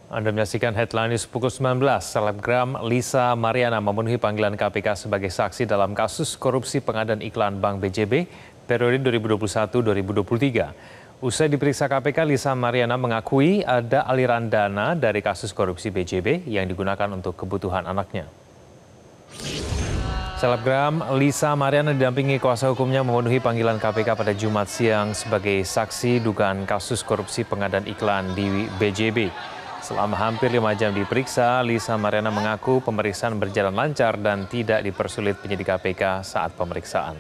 Anda menyaksikan headline news pukul 19. Selebgram Lisa Mariana memenuhi panggilan KPK sebagai saksi dalam kasus korupsi pengadaan iklan Bank BJB periode 2021-2023. Usai diperiksa KPK, Lisa Mariana mengakui ada aliran dana dari kasus korupsi BJB yang digunakan untuk kebutuhan anaknya. Selebgram Lisa Mariana didampingi kuasa hukumnya memenuhi panggilan KPK pada Jumat siang sebagai saksi dugaan kasus korupsi pengadaan iklan di BJB. Selama hampir 5 jam diperiksa, Lisa Mariana mengaku pemeriksaan berjalan lancar dan tidak dipersulit penyidik KPK saat pemeriksaan.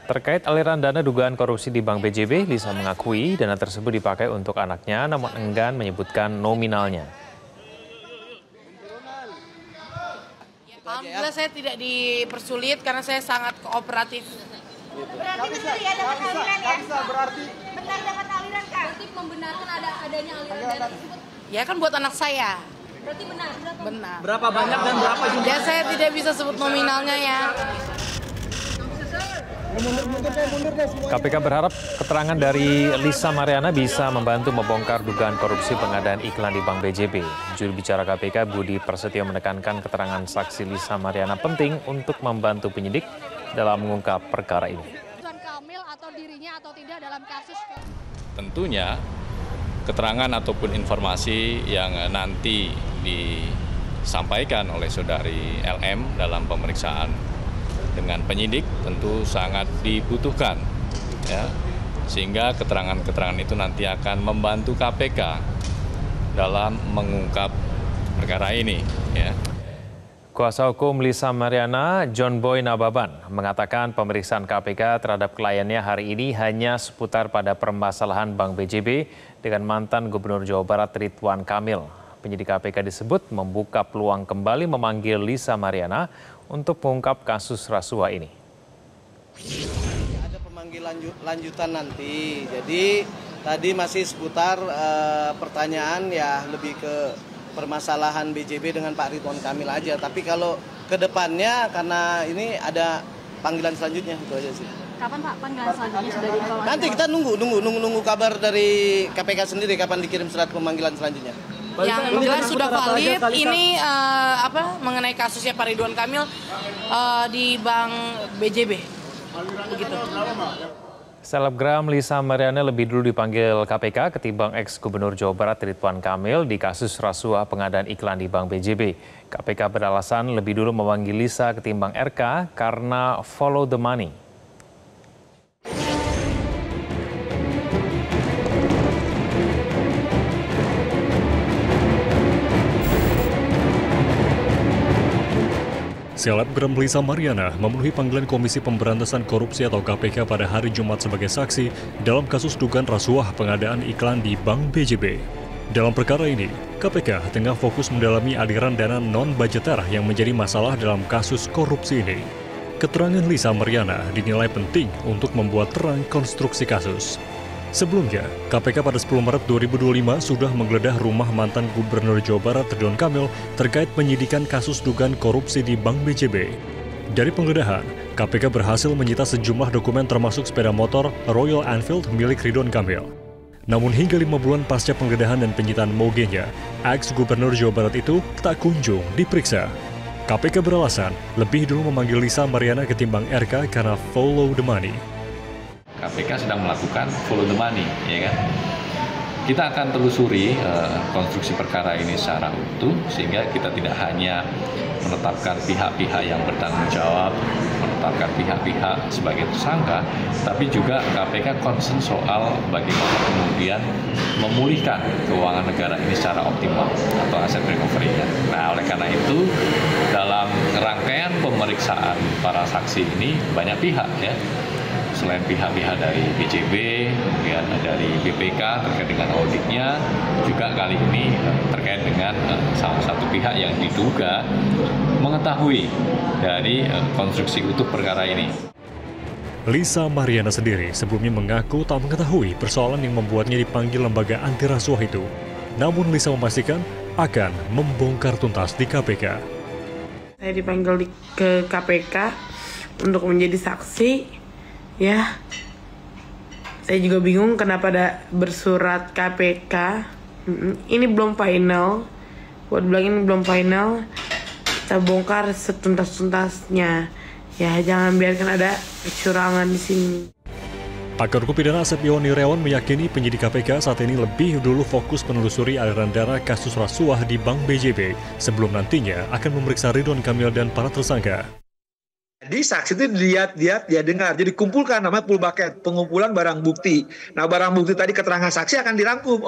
Terkait aliran dana dugaan korupsi di Bank BJB, Lisa mengakui dana tersebut dipakai untuk anaknya namun enggan menyebutkan nominalnya. Alhamdulillah saya tidak dipersulit karena saya sangat kooperatif. Berarti benar ya dapat aliran ya? Berarti benar dapat aliran Kak? Berarti membenarkan adanya aliran dana tersebut? Ya kan buat anak saya. Berarti benar? Benar. berapa banyak dan berapa jumlah? Ya saya tidak bisa sebut nominalnya ya. KPK berharap keterangan dari Lisa Mariana bisa membantu membongkar dugaan korupsi pengadaan iklan di Bank BJB. Juru bicara KPK Budi Prasetyo menekankan keterangan saksi Lisa Mariana penting untuk membantu penyidik dalam mengungkap perkara ini. Ridwan Kamil atau dirinya atau tidak dalam kasus. Tentunya keterangan ataupun informasi yang nanti disampaikan oleh saudari LM dalam pemeriksaan dengan penyidik tentu sangat dibutuhkan, ya, sehingga keterangan-keterangan itu nanti akan membantu KPK dalam mengungkap perkara ini. Ya. Kuasa hukum Lisa Mariana, John Boy Nababan, mengatakan pemeriksaan KPK terhadap kliennya hari ini hanya seputar pada permasalahan Bank BJB dengan mantan Gubernur Jawa Barat Ridwan Kamil. Penyidik KPK disebut membuka peluang kembali memanggil Lisa Mariana untuk mengungkap kasus rasuah ini. Ada pemanggilan lanjutan nanti, jadi tadi masih seputar pertanyaan ya lebih ke permasalahan BJB dengan Pak Ridwan Kamil aja. Tapi kalau ke depannya karena ini ada panggilan selanjutnya itu aja sih. Kapan Pak panggilan selanjutnya sudah diinformasikan? Nanti kita nunggu kabar dari KPK sendiri kapan dikirim surat pemanggilan selanjutnya. Yang jelas sudah valid ini mengenai kasusnya Pak Ridwan Kamil di Bank BJB. Begitu. Selebgram Lisa Mariana lebih dulu dipanggil KPK ketimbang ex-gubernur Jawa Barat Ridwan Kamil di kasus rasuah pengadaan iklan di Bank BJB. KPK beralasan lebih dulu memanggil Lisa ketimbang RK karena follow the money. Selebgram Lisa Mariana memenuhi panggilan Komisi Pemberantasan Korupsi atau KPK pada hari Jumat sebagai saksi dalam kasus dugaan rasuah pengadaan iklan di Bank BJB. Dalam perkara ini, KPK tengah fokus mendalami aliran dana non-budgeter yang menjadi masalah dalam kasus korupsi ini. Keterangan Lisa Mariana dinilai penting untuk membuat terang konstruksi kasus. Sebelumnya, KPK pada 10 Maret 2025 sudah menggeledah rumah mantan Gubernur Jawa Barat Ridwan Kamil terkait penyidikan kasus dugaan korupsi di Bank BJB. Dari penggeledahan, KPK berhasil menyita sejumlah dokumen termasuk sepeda motor Royal Enfield milik Ridwan Kamil. Namun hingga 5 bulan pasca penggeledahan dan penyitaan mogenya, ex-Gubernur Jawa Barat itu tak kunjung diperiksa. KPK beralasan lebih dulu memanggil Lisa Mariana ketimbang RK karena follow the money. KPK sedang melakukan follow the money, ya kan? Kita akan telusuri konstruksi perkara ini secara utuh sehingga kita tidak hanya menetapkan pihak-pihak yang bertanggung jawab, menetapkan pihak-pihak sebagai tersangka, tapi juga KPK concern soal bagaimana kemudian memulihkan keuangan negara ini secara optimal atau aset recovery. Nah, oleh karena itu dalam rangkaian pemeriksaan para saksi ini banyak pihak, ya. Selain pihak-pihak dari BJB, kemudian dari BPK terkait dengan auditnya, juga kali ini terkait dengan salah satu pihak yang diduga mengetahui dari konstruksi utuh perkara ini. Lisa Mariana sendiri sebelumnya mengaku tak mengetahui persoalan yang membuatnya dipanggil lembaga anti rasuah itu. Namun Lisa memastikan akan membongkar tuntas di KPK. Saya dipanggil ke KPK untuk menjadi saksi. Ya, saya juga bingung kenapa ada bersurat KPK. Ini belum final. buat bilang ini belum final, kita bongkar setuntas-tuntasnya. Ya, jangan biarkan ada kecurangan di sini. Pakar Hukum Pidana Asep Iwan Irawan meyakini penyidik KPK saat ini lebih dulu fokus menelusuri aliran dana kasus rasuah di Bank BJB sebelum nantinya akan memeriksa Ridwan Kamil dan para tersangka. Jadi saksi itu dilihat, dia dengar. Jadi kumpulkan namanya pool bucket, pengumpulan barang bukti. Nah, barang bukti tadi keterangan saksi akan dirangkum.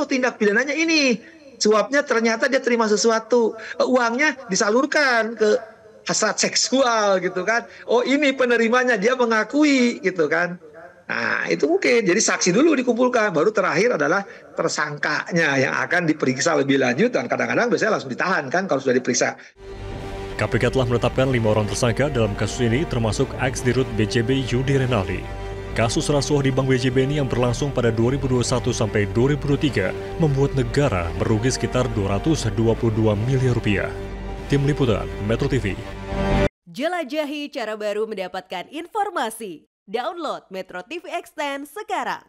Tindak pidananya ini. Suapnya ternyata dia terima sesuatu. Uangnya disalurkan ke hasrat seksual gitu kan. Ini penerimanya, dia mengakui gitu kan. Nah, itu mungkin. Jadi saksi dulu dikumpulkan, baru terakhir adalah tersangkanya yang akan diperiksa lebih lanjut dan kadang-kadang biasanya langsung ditahan kan kalau sudah diperiksa. KPK telah menetapkan 5 orang tersangka dalam kasus ini termasuk ex-dirut BJB Yudi Renaldi. Kasus rasuah di Bank BJB ini yang berlangsung pada 2021 sampai 2023 membuat negara merugi sekitar 222 miliar rupiah. Tim Liputan Metro TV. Jelajahi cara baru mendapatkan informasi. Download Metro TV Extend sekarang.